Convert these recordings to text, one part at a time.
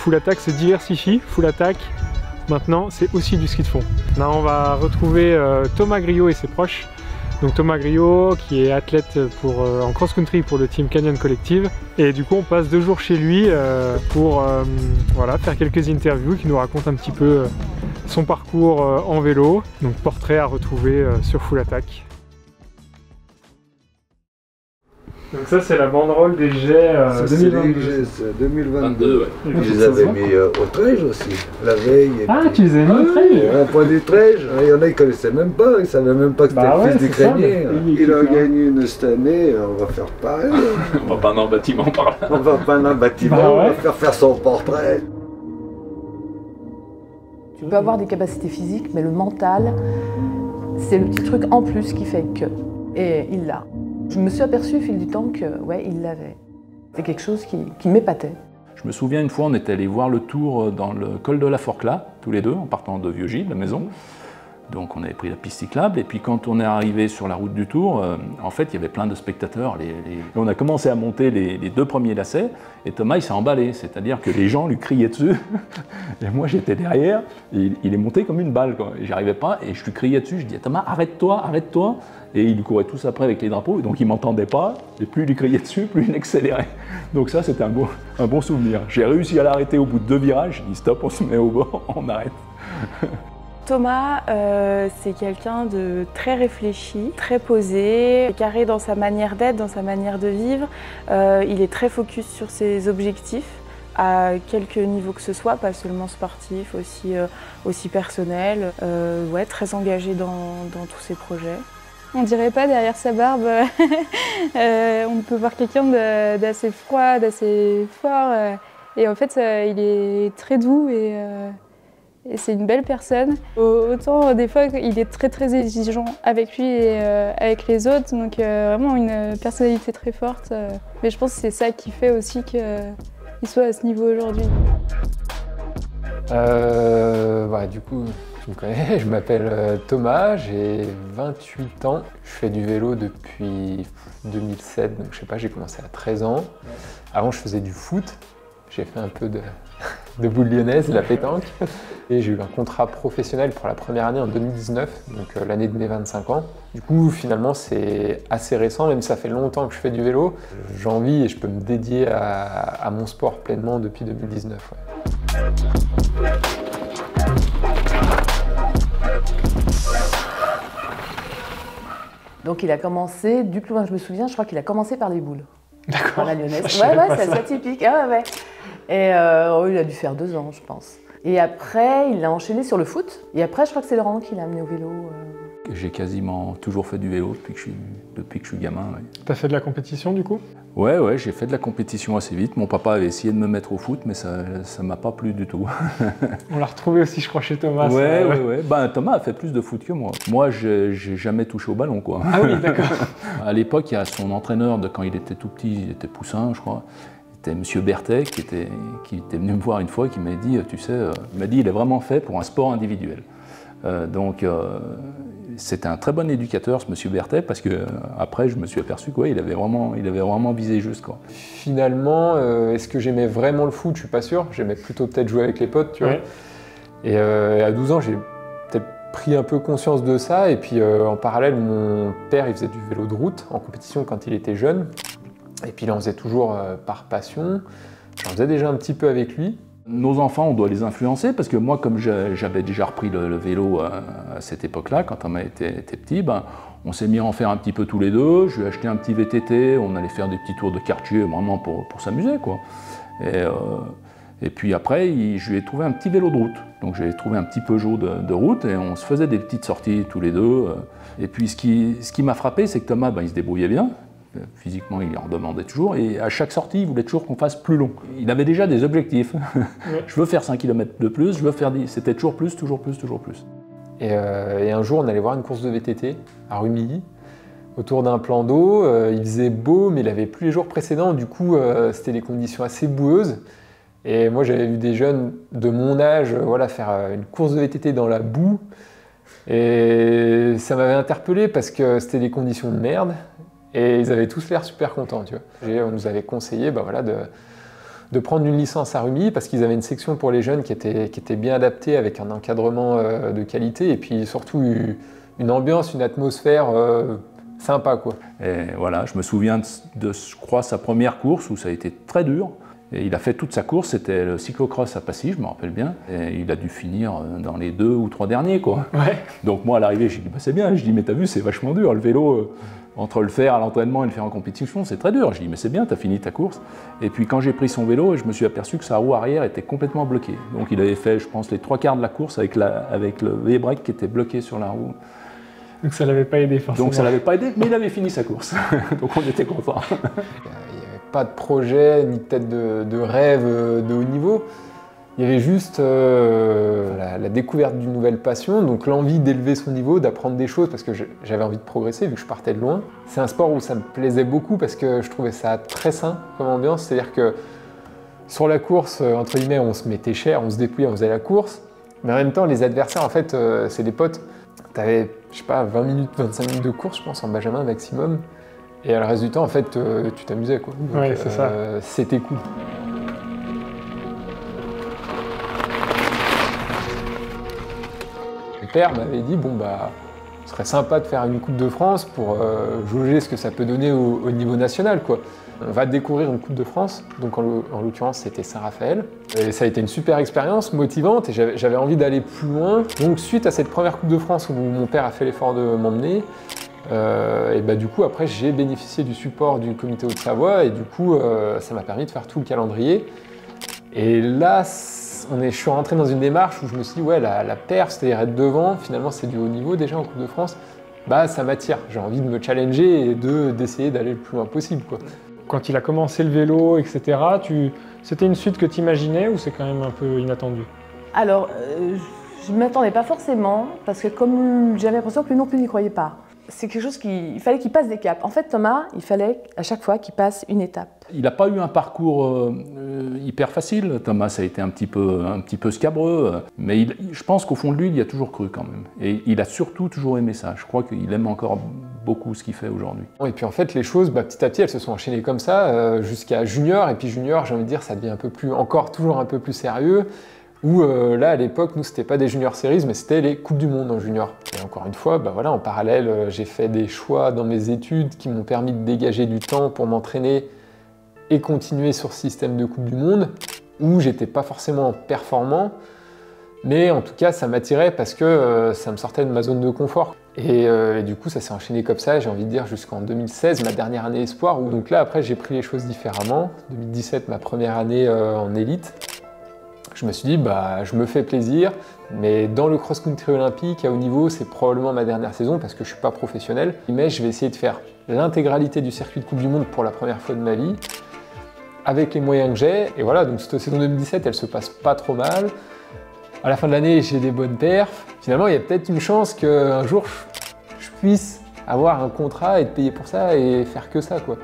Full Attack se diversifie. Full Attack, maintenant, c'est aussi du ski de fond. Là, on va retrouver Thomas Griot et ses proches. Donc Thomas Griot qui est athlète en cross-country pour le team Canyon Collective. Et du coup, on passe 2 jours chez lui pour voilà, faire quelques interviews qui nous racontent un petit peu son parcours en vélo. Donc portrait à retrouver sur Full Attack. Donc ça c'est la banderole des jets 2022. 2022, ouais. Je les avais mis au Trège aussi, la veille. Ah, tu les as mis au Trège? Un point du Trège. Il y en a, ils ne connaissaient même pas, ils ne savaient même pas que c'était le fils d'Ukrainien. Il a gagné une cette année, on va faire pareil. On va peindre un bâtiment par là. On va peindre un bâtiment, on va faire son portrait. Tu peux avoir des capacités physiques, mais le mental, c'est le petit truc en plus qui fait que. Et il l'a. Je me suis aperçue au fil du temps que, ouais, il l'avait. C'est quelque chose qui m'épatait. Je me souviens une fois, on était allé voir le tour dans le col de la Forclaz, tous les deux, en partant de Vieux-Gilles, la maison. Donc on avait pris la piste cyclable, et puis quand on est arrivé sur la route du Tour, en fait il y avait plein de spectateurs. Et on a commencé à monter les 2 premiers lacets, et Thomas il s'est emballé, c'est-à-dire que les gens lui criaient dessus, et moi j'étais derrière, et il est monté comme une balle, quoi. Et j'arrivais pas, et je lui criais dessus, je disais Thomas arrête-toi, arrête-toi, et ils lui couraient tous après avec les drapeaux, et donc il m'entendait pas, et plus il lui criait dessus, plus il accélérait. Donc ça c'était un bon souvenir. J'ai réussi à l'arrêter au bout de 2 virages, j'ai dit stop, on se met au bord, on arrête. Thomas, c'est quelqu'un de très réfléchi, très posé, carré dans sa manière d'être, dans sa manière de vivre. Il est très focus sur ses objectifs, à quelque niveau que ce soit, pas seulement sportif, aussi personnel. Ouais, très engagé dans tous ses projets. On dirait pas derrière sa barbe, on peut voir quelqu'un d'assez froid, d'assez fort. Et en fait, il est très doux et c'est une belle personne. Autant des fois il est très exigeant avec lui et avec les autres, donc vraiment une personnalité très forte. Mais je pense que c'est ça qui fait aussi qu'il soit à ce niveau aujourd'hui. Du coup, tu me connais, je m'appelle Thomas, j'ai 28 ans. Je fais du vélo depuis 2007, donc je sais pas, j'ai commencé à 13 ans. Avant je faisais du foot, j'ai fait un peu de boule lyonnaise, la pétanque. Et j'ai eu un contrat professionnel pour la première année en 2019, donc l'année de mes 25 ans. Du coup, finalement, c'est assez récent, même si ça fait longtemps que je fais du vélo. J'ai envie et je peux me dédier à mon sport pleinement depuis 2019. Ouais. Donc il a commencé, du plus loin que je me souviens, je crois qu'il a commencé par les boules. D'accord. Par la lyonnaise. Ouais, c'est assez typique. Ah, ouais. Et il a dû faire 2 ans, je pense. Et après, il a enchaîné sur le foot. Et après, je crois que c'est Laurent qui l'a amené au vélo. J'ai quasiment toujours fait du vélo depuis que je suis gamin. Ouais. T'as fait de la compétition du coup? Ouais, j'ai fait de la compétition assez vite. Mon papa avait essayé de me mettre au foot, mais ça m'a pas plu du tout. On l'a retrouvé aussi, je crois, chez Thomas. Ouais. Ben, Thomas a fait plus de foot que moi. Moi, j'ai jamais touché au ballon, quoi. Ah oui, d'accord. À l'époque, il y a son entraîneur, quand il était tout petit, il était poussin, je crois. C'était M. Berthet qui était venu me voir une fois et qui m'a dit, tu sais, il est vraiment fait pour un sport individuel. C'était un très bon éducateur, ce M. Berthet, parce que après, je me suis aperçu qu'il avait vraiment visé juste, quoi. Finalement, est-ce que j'aimais vraiment le foot? Je suis pas sûr. J'aimais plutôt peut-être jouer avec les potes, tu vois. Et à 12 ans, j'ai peut-être pris un peu conscience de ça. Et puis en parallèle, mon père, il faisait du vélo de route en compétition quand il était jeune. Et puis il en faisait toujours par passion. J'en faisais déjà un petit peu avec lui. Nos enfants, on doit les influencer parce que moi, comme j'avais déjà repris le vélo à cette époque-là, quand Thomas était petit, on s'est mis à en faire un petit peu tous les deux. Je lui ai acheté un petit VTT, on allait faire des petits tours de quartier vraiment pour s'amuser, quoi. Et puis après, je lui ai trouvé un petit vélo de route. Donc j'ai trouvé un petit Peugeot de route et on se faisait des petites sorties tous les deux. Et puis ce qui m'a frappé, c'est que Thomas, il se débrouillait bien. Physiquement, il en demandait toujours, et à chaque sortie, il voulait toujours qu'on fasse plus long. Il avait déjà des objectifs. Ouais. Je veux faire 5 km de plus, je veux faire 10. C'était toujours plus, toujours plus, toujours plus. Et un jour, on allait voir une course de VTT à Rumilly, autour d'un plan d'eau. Il faisait beau, mais il n'avait plus les jours précédents. Du coup, c'était des conditions assez boueuses. Et moi, j'avais vu des jeunes de mon âge faire une course de VTT dans la boue. Et ça m'avait interpellé parce que c'était des conditions de merde. Et ils avaient tous l'air super contents, tu vois. Et on nous avait conseillé de prendre une licence à Rumilly parce qu'ils avaient une section pour les jeunes qui était bien adaptée avec un encadrement de qualité et puis surtout une ambiance, une atmosphère sympa, quoi. Et voilà, je me souviens de, je crois, sa première course où ça a été très dur. Et il a fait toute sa course, c'était le cyclocross à Passy, je me rappelle bien. Et il a dû finir dans les 2 ou 3 derniers, quoi. Ouais. Donc moi, à l'arrivée, j'ai dit, bah, c'est bien. Je dis, mais t'as vu, c'est vachement dur. Le vélo, entre le faire à l'entraînement et le faire en compétition, c'est très dur. Je dis, mais c'est bien, t'as fini ta course. Et puis quand j'ai pris son vélo, je me suis aperçu que sa roue arrière était complètement bloquée. Donc il avait fait, je pense, les 3/4 de la course avec le V-brake qui était bloqué sur la roue. Donc ça l'avait pas aidé forcément. Donc ça l'avait pas aidé, mais il avait fini sa course. Donc on était contents. Pas de projet, ni peut-être de rêve de haut niveau. Il y avait juste la découverte d'une nouvelle passion, donc l'envie d'élever son niveau, d'apprendre des choses, parce que j'avais envie de progresser vu que je partais de loin. C'est un sport où ça me plaisait beaucoup parce que je trouvais ça très sain comme ambiance, c'est-à-dire que sur la course, entre guillemets, on se mettait cher, on se dépouillait, on faisait la course, mais en même temps, les adversaires, en fait, c'est des potes. T'avais, je sais pas, 20 minutes, 25 minutes de course, je pense, en benjamin maximum. Et le reste du temps, en fait, tu t'amusais, quoi. Donc, ouais, c'est ça. C'était cool. Mon père m'avait dit, bon, bah, ce serait sympa de faire une Coupe de France pour jauger ce que ça peut donner au niveau national, quoi. On va découvrir une Coupe de France, donc en l'occurrence, c'était Saint-Raphaël. Et ça a été une super expérience, motivante, et j'avais envie d'aller plus loin. Donc, suite à cette première Coupe de France où mon père a fait l'effort de m'emmener, et bah, du coup, après, j'ai bénéficié du support du comité Haute-Savoie et du coup, ça m'a permis de faire tout le calendrier. Et là, je suis rentré dans une démarche où je me suis dit, ouais, la perf, c'est-à-dire être devant, finalement, c'est du haut niveau déjà en Coupe de France, bah, ça m'attire. J'ai envie de me challenger et d'essayer d'aller le plus loin possible, quoi. Quand il a commencé le vélo, etc., c'était une suite que tu imaginais ou c'est quand même un peu inattendu? Alors, je ne m'attendais pas forcément, parce que comme j'avais l'impression que lui non plus n'y croyait pas. C'est quelque chose il fallait qu'il passe des caps. En fait, Thomas, il fallait à chaque fois qu'il passe une étape. Il n'a pas eu un parcours hyper facile. Thomas, ça a été un petit peu scabreux, mais je pense qu'au fond de lui, il y a toujours cru quand même. Et il a surtout toujours aimé ça. Je crois qu'il aime encore beaucoup ce qu'il fait aujourd'hui. Et puis en fait, les choses, bah, petit à petit, elles se sont enchaînées comme ça, jusqu'à junior. Et puis junior, j'ai envie de dire, ça devient toujours un peu plus sérieux. Où là, à l'époque, nous, c'était pas des junior series, mais c'était les Coupes du Monde en junior. Et encore une fois, bah, voilà, en parallèle, j'ai fait des choix dans mes études qui m'ont permis de dégager du temps pour m'entraîner et continuer sur ce système de Coupe du Monde, où j'étais pas forcément performant, mais en tout cas, ça m'attirait parce que ça me sortait de ma zone de confort. Et du coup, ça s'est enchaîné comme ça, j'ai envie de dire, jusqu'en 2016, ma dernière année espoir, où donc là, après, j'ai pris les choses différemment. 2017, ma première année en élite. Je me suis dit, bah, je me fais plaisir, mais dans le cross-country olympique à haut niveau, c'est probablement ma dernière saison parce que je ne suis pas professionnel. Mais je vais essayer de faire l'intégralité du circuit de Coupe du Monde pour la première fois de ma vie, avec les moyens que j'ai. Et voilà, donc cette saison 2017, elle se passe pas trop mal. À la fin de l'année, j'ai des bonnes perfs. Finalement, il y a peut-être une chance qu'un jour, je puisse avoir un contrat et être payé pour ça et faire que ça, quoi.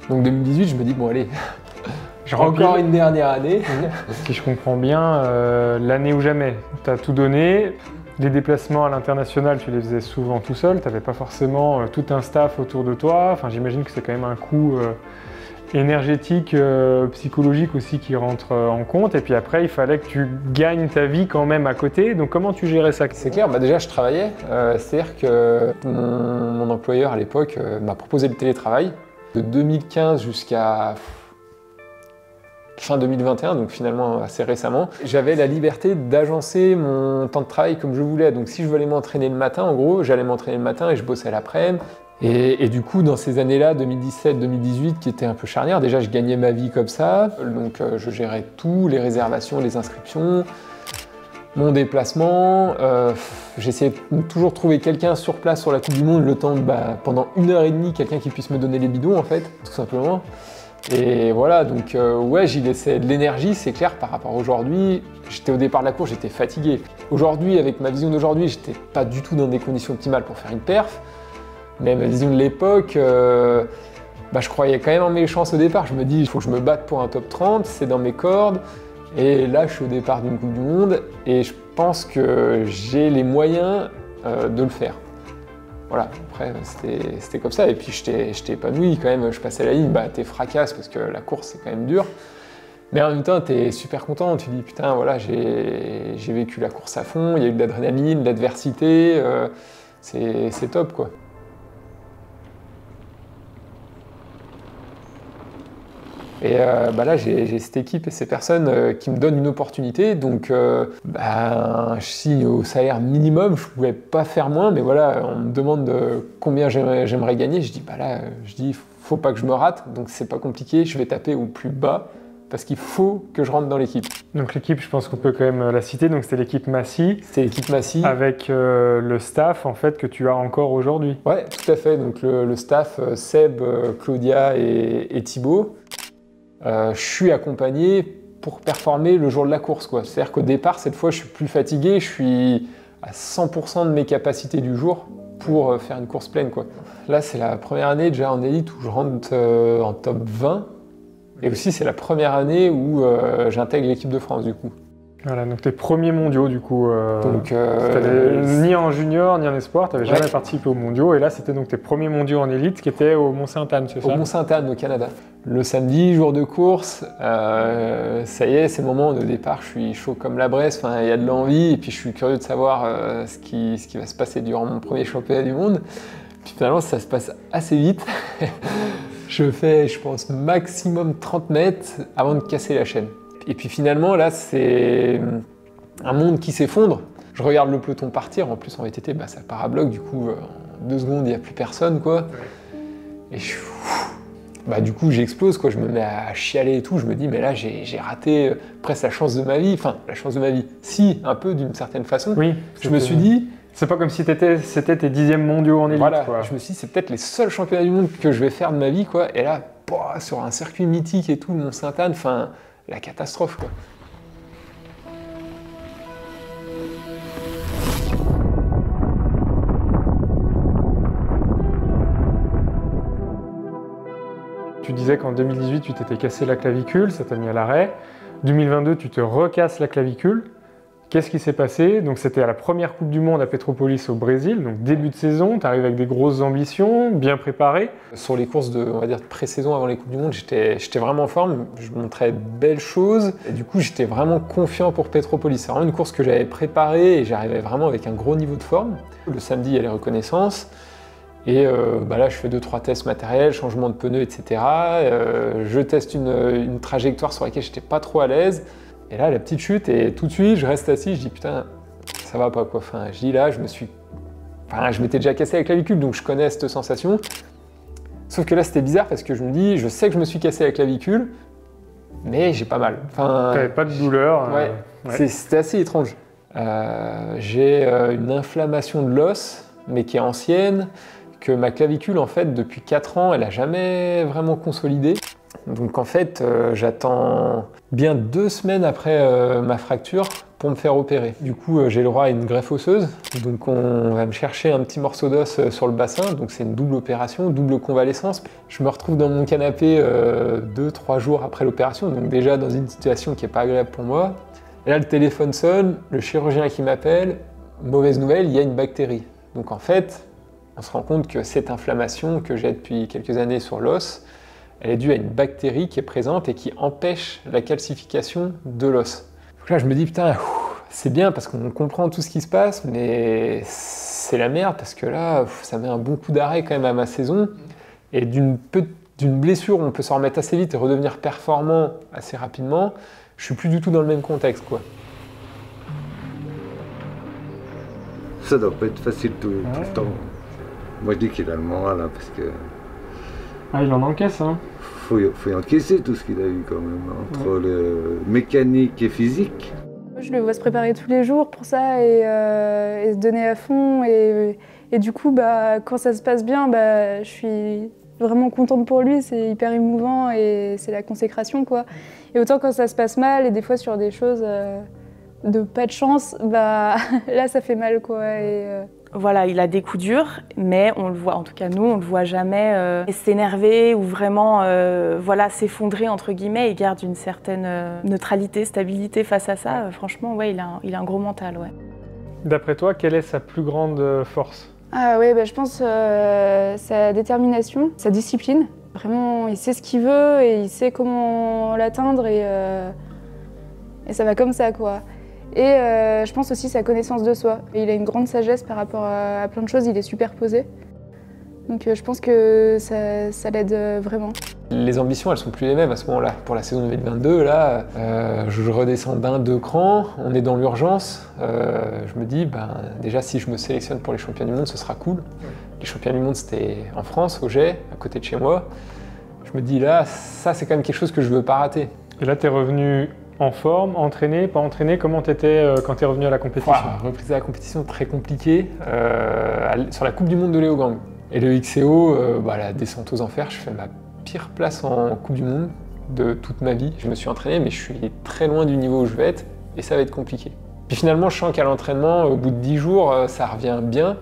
Donc 2018, je me dis, bon allez, encore une dernière année. Si je comprends bien, l'année ou jamais, tu as tout donné. Les déplacements à l'international, tu les faisais souvent tout seul, tu n'avais pas forcément tout un staff autour de toi. Enfin, j'imagine que c'est quand même un coût énergétique, psychologique aussi qui rentre en compte. Et puis après, il fallait que tu gagnes ta vie quand même à côté. Donc comment tu gérais ça? C'est clair, bah déjà je travaillais. C'est-à-dire que mon employeur à l'époque m'a proposé le télétravail. De 2015 jusqu'à fin 2021, donc finalement assez récemment, j'avais la liberté d'agencer mon temps de travail comme je voulais. Donc si je voulais m'entraîner le matin, en gros, j'allais m'entraîner le matin et je bossais l'après-midi. Et du coup, dans ces années-là, 2017-2018, qui étaient un peu charnières, déjà je gagnais ma vie comme ça. Donc je gérais tout, les réservations, les inscriptions, mon déplacement. J'essayais de toujours trouver quelqu'un sur place sur la Coupe du Monde, le temps de, pendant 1h30, quelqu'un qui puisse me donner les bidons en fait, tout simplement. Et voilà, donc ouais, j'y laissais de l'énergie, c'est clair, par rapport à aujourd'hui. J'étais au départ de la course, j'étais fatigué. Aujourd'hui, avec ma vision d'aujourd'hui, j'étais pas du tout dans des conditions optimales pour faire une perf. Mais ma vision de l'époque, je croyais quand même en mes chances au départ. Je me dis, il faut que je me batte pour un top 30, c'est dans mes cordes. Et là, je suis au départ d'une Coupe du Monde et je pense que j'ai les moyens de le faire. Voilà, après c'était comme ça, et puis j'étais épanoui quand même, je passais la ligne, t'es fracasse parce que la course c'est quand même dur, Mais en même temps, tu es super content, tu dis putain, voilà, j'ai vécu la course à fond, il y a eu de l'adrénaline, de l'adversité, c'est top quoi. Et là, j'ai cette équipe et ces personnes qui me donnent une opportunité. Donc, je signe au salaire minimum. Je ne pouvais pas faire moins, mais voilà, on me demande combien j'aimerais gagner. Je dis, faut pas que je me rate. Donc, c'est pas compliqué. Je vais taper au plus bas parce qu'il faut que je rentre dans l'équipe. Donc, l'équipe, je pense qu'on peut quand même la citer. Donc, c'était l'équipe Massy. C'était l'équipe Massy. Avec le staff, en fait, que tu as encore aujourd'hui. Ouais, tout à fait. Donc, le staff, Seb, Claudia et Thibaut. Je suis accompagné pour performer le jour de la course, quoi. C'est-à-dire qu'au départ, cette fois, je suis plus fatigué, je suis à 100% de mes capacités du jour pour faire une course pleine, quoi. Là, c'est la première année déjà en élite où je rentre en top 20. Et aussi, c'est la première année où j'intègre l'équipe de France, du coup. Voilà, donc tes premiers mondiaux, du coup. Donc, ni en junior, ni en espoir, tu n'avais jamais participé aux mondiaux. Et là, c'était donc tes premiers mondiaux en élite qui étaient au Mont-Sainte-Anne, c'est ça? Au Mont-Sainte-Anne, au Canada. Le samedi, jour de course, ça y est, c'est le moment de départ, je suis chaud comme la braise, il y a de l'envie, et puis je suis curieux de savoir ce qui va se passer durant mon premier championnat du monde. Puis finalement, ça se passe assez vite. Je fais, je pense, maximum 30 mètres avant de casser la chaîne. Et puis finalement, là, c'est un monde qui s'effondre. Je regarde le peloton partir, en plus en VTT, ça part à bloc, du coup, en 2 secondes, il n'y a plus personne, quoi. Et du coup, j'explose, quoi. Je me mets à chialer et tout. Je me dis, mais là, j'ai raté presque la chance de ma vie. Enfin, la chance de ma vie, si, un peu d'une certaine façon. Oui. Je me suis dit... C'est pas comme si c'était tes 10e mondiaux en élite, voilà, quoi. je me suis dit, c'est peut-être les seuls championnats du monde que je vais faire de ma vie, quoi. Et là, sur un circuit mythique et tout, Mont-Sainte-Anne, la catastrophe, quoi. Tu disais qu'en 2018, tu t'étais cassé la clavicule, ça t'a mis à l'arrêt. 2022, tu te recasses la clavicule. Qu'est-ce qui s'est passé? Donc c'était à la première Coupe du Monde à Petropolis au Brésil, donc début de saison, tu arrives avec des grosses ambitions, bien préparé. Sur les courses de pré-saison avant les Coupes du Monde, j'étais vraiment en forme, je montrais de belles choses. Et du coup, j'étais vraiment confiant pour Petropolis. C'est vraiment une course que j'avais préparée et j'arrivais vraiment avec un gros niveau de forme. Le samedi, il y a les reconnaissances. Et là, je fais 2-3 tests matériels, changement de pneus, etc. Je teste une trajectoire sur laquelle j'étais pas trop à l'aise. Et là, la petite chute, et tout de suite, je reste assis, je dis putain, ça va pas quoi. Je dis là, je m'étais déjà cassé la clavicule, donc je connais cette sensation. Sauf que là, c'était bizarre parce que je me dis, je sais que je me suis cassé la clavicule, mais j'ai pas mal. T'avais pas de douleur. Ouais. C'était assez étrange. J'ai une inflammation de l'os, mais qui est ancienne, que ma clavicule, en fait, depuis 4 ans, elle a jamais vraiment consolidé. Donc en fait, j'attends bien 2 semaines après ma fracture pour me faire opérer. Du coup, j'ai le droit à une greffe osseuse. Donc on va me chercher un petit morceau d'os sur le bassin. Donc c'est une double opération, double convalescence. Je me retrouve dans mon canapé 2-3 jours après l'opération. Donc déjà dans une situation qui n'est pas agréable pour moi. Et là, le téléphone sonne, le chirurgien qui m'appelle. Mauvaise nouvelle, il y a une bactérie. Donc en fait, on se rend compte que cette inflammation que j'ai depuis quelques années sur l'os, elle est due à une bactérie qui est présente et qui empêche la calcification de l'os. Donc là, je me dis, putain, c'est bien parce qu'on comprend tout ce qui se passe, mais c'est la merde parce que là, ça met un bon coup d'arrêt quand même à ma saison. Et d'une blessure, on peut s'en remettre assez vite et redevenir performant assez rapidement. Je suis plus du tout dans le même contexte, quoi. Ça doit pas être facile tout le temps. Moi, je dis qu'il a le moral, hein, parce que... Ah, il en encaisse, hein. Faut y encaisser tout ce qu'il a eu quand même, entre le mécanique et physique. Je le vois se préparer tous les jours pour ça et se donner à fond. Et du coup, quand ça se passe bien, je suis vraiment contente pour lui. C'est hyper émouvant et c'est la consécration, quoi. Et autant quand ça se passe mal et des fois sur des choses de pas de chance, là ça fait mal, quoi. Voilà, il a des coups durs, mais on le voit, en tout cas nous, on le voit jamais s'énerver ou vraiment s'effondrer entre guillemets. Il garde une certaine neutralité, stabilité face à ça. Franchement, ouais, il a un gros mental, ouais. D'après toi, quelle est sa plus grande force? Ah ouais, je pense sa détermination, sa discipline. Vraiment, il sait ce qu'il veut et il sait comment l'atteindre et ça va comme ça, quoi. Et je pense aussi sa connaissance de soi. Et il a une grande sagesse par rapport à plein de choses, il est super posé. Donc je pense que ça l'aide vraiment. Les ambitions, elles sont plus les mêmes à ce moment-là. Pour la saison 2022, là, je redescends deux crans, on est dans l'urgence. Je me dis, déjà si je me sélectionne pour les championnats du monde, ce sera cool. Les championnats du monde, c'était en France, au Jet, à côté de chez moi. Je me dis là, ça c'est quand même quelque chose que je veux pas rater. Et là, tu es revenu en forme, entraîné, pas entraîné? Comment tu étais quand tu es revenu à la compétition? Reprise à la compétition très compliquée, sur la Coupe du Monde de Léogang. Et le XCO, la descente aux enfers, je fais ma pire place en Coupe du Monde de toute ma vie. Je me suis entraîné, mais je suis très loin du niveau où je vais être, et ça va être compliqué. Puis finalement, je sens qu'à l'entraînement, au bout de 10 jours, ça revient bien.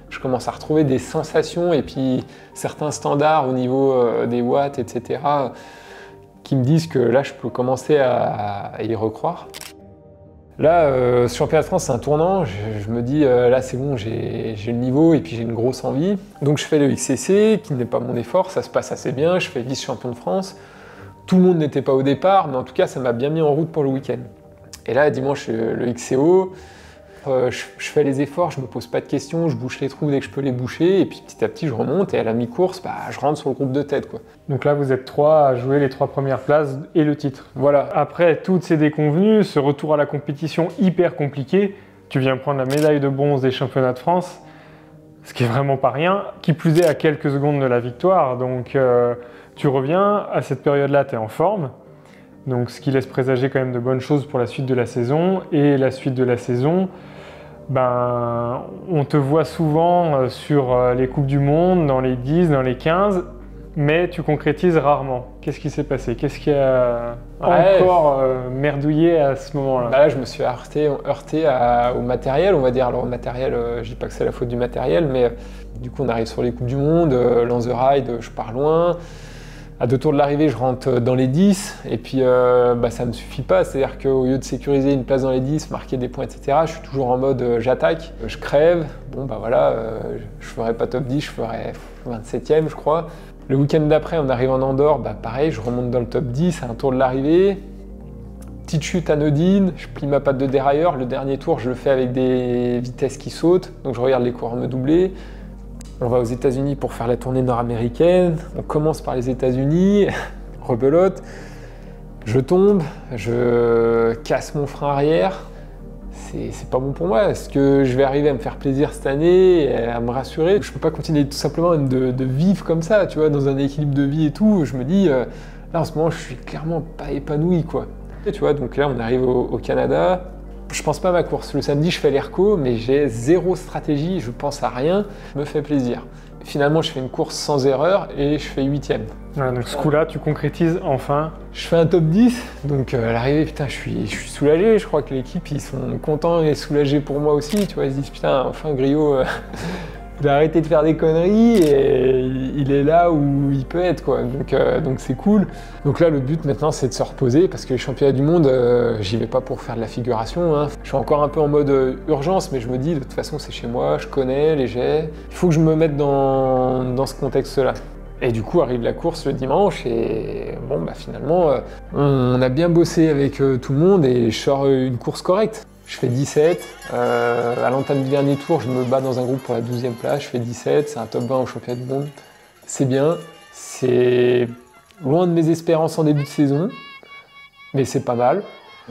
Je commence à retrouver des sensations et puis certains standards au niveau des watts, etc., qui me disent que là, je peux commencer à y recroire. Là, ce championnat de France, c'est un tournant. Je me dis, là, c'est bon, j'ai le niveau et puis j'ai une grosse envie. Donc, je fais le XCC, qui n'est pas mon effort, ça se passe assez bien. Je fais vice-champion de France. Tout le monde n'était pas au départ, mais en tout cas, ça m'a bien mis en route pour le week-end. Et là, dimanche, le XCO, je fais les efforts, je me pose pas de questions, je bouche les trous dès que je peux les boucher, et puis petit à petit, je remonte, et à la mi-course, je rentre sur le groupe de tête, quoi. Donc là, vous êtes 3 à jouer les 3 premières places et le titre. Voilà. Après toutes ces déconvenues, ce retour à la compétition hyper compliqué, tu viens prendre la médaille de bronze des championnats de France, ce qui est vraiment pas rien, qui plus est à quelques secondes de la victoire. Donc tu reviens, à cette période-là, tu es en forme, donc ce qui laisse présager quand même de bonnes choses pour la suite de la saison. Et la suite de la saison, on te voit souvent sur les Coupes du Monde, dans les 10, dans les 15, mais tu concrétises rarement. Qu'est-ce qui s'est passé? Qu'est-ce qui a encore merdouillé à ce moment-là? Là, je me suis heurté au matériel, on va dire. Alors, au matériel, je dis pas que c'est la faute du matériel, mais du coup, on arrive sur les Coupes du Monde, Lance the Ride, je pars loin. À 2 tours de l'arrivée, je rentre dans les 10 et puis ça ne me suffit pas. C'est-à-dire qu'au lieu de sécuriser une place dans les 10, marquer des points, etc., je suis toujours en mode j'attaque, je crève. Bon, je ferai pas top 10, je ferai 27e, je crois. Le week-end d'après, on arrive en Andorre, pareil, je remonte dans le top 10 à un tour de l'arrivée. Petite chute anodine, je plie ma patte de dérailleur. Le dernier tour, je le fais avec des vitesses qui sautent, donc je regarde les coureurs me doubler. On va aux États-Unis pour faire la tournée nord-américaine. On commence par les États-Unis, rebelote. Je tombe, je casse mon frein arrière. C'est pas bon pour moi. Est-ce que je vais arriver à me faire plaisir cette année, et à me rassurer? Je peux pas continuer tout simplement de vivre comme ça, tu vois, dans un équilibre de vie et tout. Je me dis, là en ce moment, je suis clairement pas épanoui, quoi. Et tu vois, donc là, on arrive au Canada. Je pense pas à ma course. Le samedi, je fais l'ERCO, mais j'ai zéro stratégie, je pense à rien, je me fais plaisir. Finalement, je fais une course sans erreur et je fais 8e. Donc ce coup-là, tu concrétises enfin. Je fais un top 10, donc à l'arrivée, putain, je suis soulagé. Je crois que l'équipe, ils sont contents et soulagés pour moi aussi. Tu vois, ils se disent, putain, enfin, Griot, il a arrêté de faire des conneries et il est là où il peut être, quoi. Donc c'est cool. Donc là, le but maintenant, c'est de se reposer parce que les championnats du monde, j'y vais pas pour faire de la figuration, hein. Je suis encore un peu en mode urgence, mais je me dis, de toute façon, c'est chez moi, je connais les jets. Il faut que je me mette dans ce contexte-là. Et du coup, arrive la course le dimanche et finalement, on a bien bossé avec tout le monde et je sors une course correcte. Je fais 17, à l'entame du dernier tour, je me bats dans un groupe pour la 12e place, je fais 17, c'est un top 20 au championnat du monde. C'est bien, c'est loin de mes espérances en début de saison, mais c'est pas mal.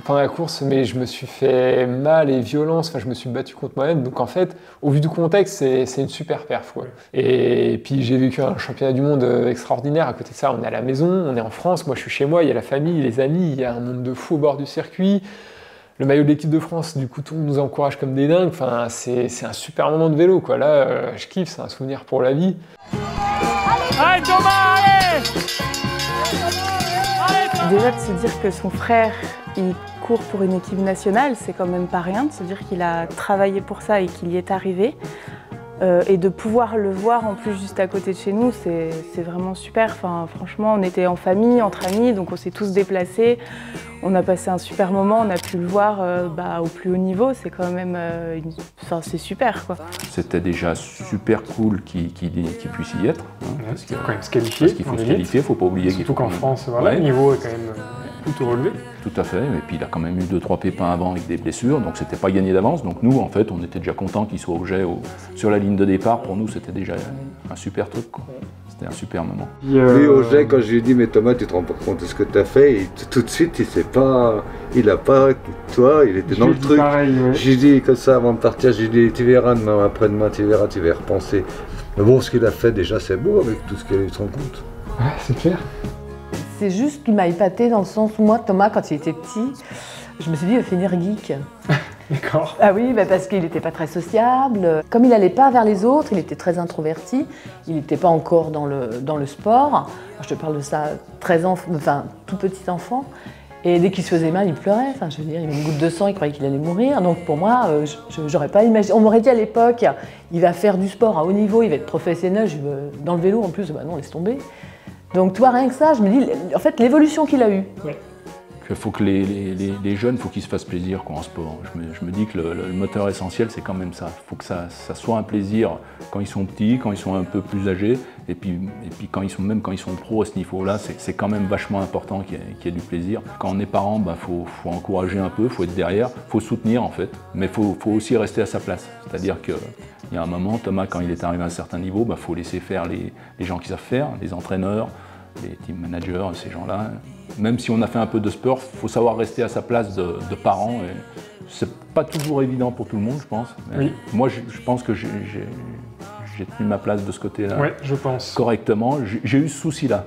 Pendant la course, mais je me suis fait mal et violence, je me suis battu contre moi-même. Donc en fait, au vu du contexte, c'est une super perf, quoi. Et puis j'ai vécu un championnat du monde extraordinaire. À côté de ça, on est à la maison, on est en France, moi je suis chez moi, il y a la famille, les amis, il y a un monde de fous au bord du circuit. Le maillot de l'équipe de France, du coup, tout le monde nous encourage comme des dingues. Enfin, c'est un super moment de vélo, quoi. Là, je kiffe, c'est un souvenir pour la vie. Allez Thomas, allez! Déjà de se dire que son frère, il court pour une équipe nationale, c'est quand même pas rien. De se dire qu'il a travaillé pour ça et qu'il y est arrivé. Et de pouvoir le voir en plus juste à côté de chez nous, c'est vraiment super. Enfin, franchement, on était en famille, entre amis, donc on s'est tous déplacés. On a passé un super moment, on a pu le voir au plus haut niveau. C'est quand même, c'est super, quoi. C'était déjà super cool qu'il puisse y être. Hein, parce qu'il faut quand même se qualifier. Parce qu'il faut se qualifier, il ne faut pas oublier. Surtout qu'en France, voilà, le niveau est quand même plutôt relevé. Tout à fait, et puis il a quand même eu 2-3 pépins avant avec des blessures, donc c'était pas gagné d'avance. Donc nous, en fait, on était déjà contents qu'il soit au jet sur la ligne de départ. Pour nous, c'était déjà un super truc, quoi. C'était un super moment. Lui, au jet, quand je lui ai dit, mais Thomas, tu te rends pas compte de ce que tu as fait, et tout de suite, il a pas, toi, il était dans le truc. J'ai dit comme ça avant de partir, j'ai dit, tu verras demain, après-demain, tu verras, tu vas y repenser. Mais bon, ce qu'il a fait déjà, c'est beau avec tout ce qu'il a eu de son compte. Ouais, c'est clair. C'est juste qu'il m'a épaté dans le sens où moi, Thomas, quand il était petit, je me suis dit, il va finir geek. D'accord. Ah oui, parce qu'il n'était pas très sociable. Comme il n'allait pas vers les autres, il était très introverti. Il n'était pas encore dans le sport. Je te parle de ça, 13 ans, enfin, tout petit enfant. Et dès qu'il se faisait mal, il pleurait. Enfin, je veux dire, il avait une goutte de sang, il croyait qu'il allait mourir. Donc pour moi, j'aurais pas imaginé. On m'aurait dit à l'époque, il va faire du sport à haut niveau, il va être professionnel. Dans le vélo en plus, bah non, laisse tomber. Donc toi, rien que ça, je me dis, en fait, l'évolution qu'il a eue. Ouais. Il faut que les jeunes, il faut qu'ils se fassent plaisir en sport. Je me dis que le moteur essentiel, c'est quand même ça. Il faut que ça soit un plaisir quand ils sont petits, quand ils sont un peu plus âgés, et puis quand ils sont pros à ce niveau-là, c'est quand même vachement important qu'il y ait du plaisir. Quand on est parent, faut encourager un peu, il faut être derrière, il faut soutenir en fait, mais il faut aussi rester à sa place. C'est-à-dire qu'il y a un moment, Thomas, quand il est arrivé à un certain niveau, faut laisser faire les gens qui savent faire, les entraîneurs, les team managers, ces gens-là. Même si on a fait un peu de sport, il faut savoir rester à sa place de parent. C'est pas toujours évident pour tout le monde, je pense. Oui. Moi, je pense que j'ai tenu ma place de ce côté-là. Ouais, je pense. Correctement. J'ai eu ce souci-là.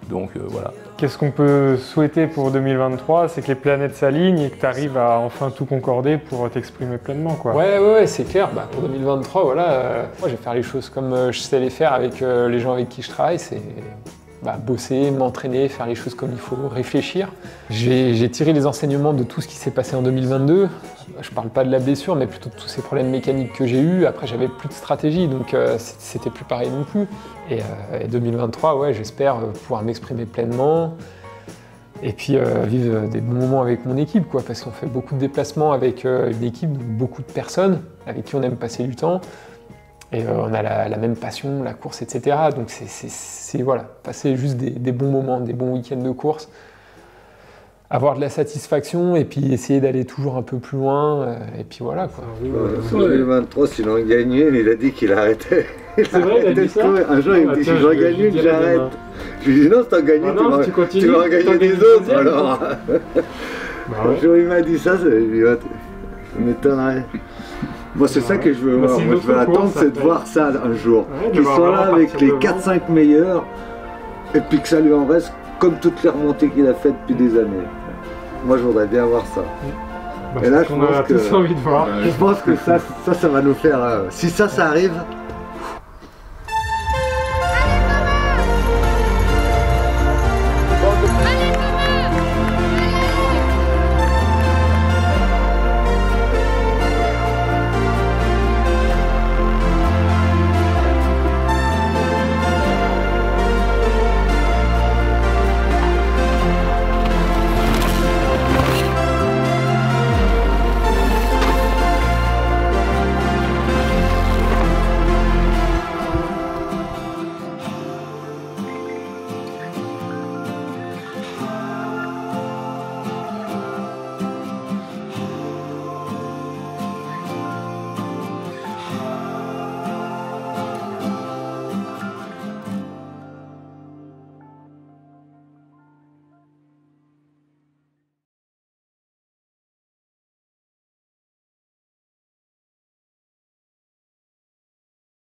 Donc voilà. Qu'est-ce qu'on peut souhaiter pour 2023? C'est que les planètes s'alignent et que tu arrives à enfin tout concorder pour t'exprimer pleinement, quoi. Ouais, c'est clair. Pour 2023, voilà, moi je vais faire les choses comme je sais les faire avec les gens avec qui je travaille. C'est bosser, m'entraîner, faire les choses comme il faut, réfléchir. J'ai tiré les enseignements de tout ce qui s'est passé en 2022. Je parle pas de la blessure, mais plutôt de tous ces problèmes mécaniques que j'ai eus. Après, j'avais plus de stratégie, donc c'était plus pareil non plus. Et 2023, ouais, j'espère pouvoir m'exprimer pleinement et puis vivre des bons moments avec mon équipe, quoi, parce qu'on fait beaucoup de déplacements avec une équipe, donc beaucoup de personnes avec qui on aime passer du temps. Et on a la même passion, la course, etc. Donc c'est voilà, passer juste des bons moments, des bons week-ends de course, avoir de la satisfaction et puis essayer d'aller toujours un peu plus loin. Et puis voilà, quoi. En 2023, s'il en gagnait, il a dit qu'il arrêtait. C'est vrai, il a dit ça. Un jour, il me dit, si j'en gagne une, j'arrête. Je lui ai dit, non, si t'en gagnes une, tu vas en gagner des autres, alors. Un jour, il m'a dit ça, ça m'étonnerait. Moi, c'est ça que je veux voir. Moi, je veux attendre, c'est de voir ça un jour. Qu'ils soient là avec les 4-5 meilleurs, et puis que ça lui en reste comme toutes les remontées qu'il a faites depuis des années. Moi, je voudrais bien voir ça. Et là, je pense que ça va nous faire. Si ça arrive,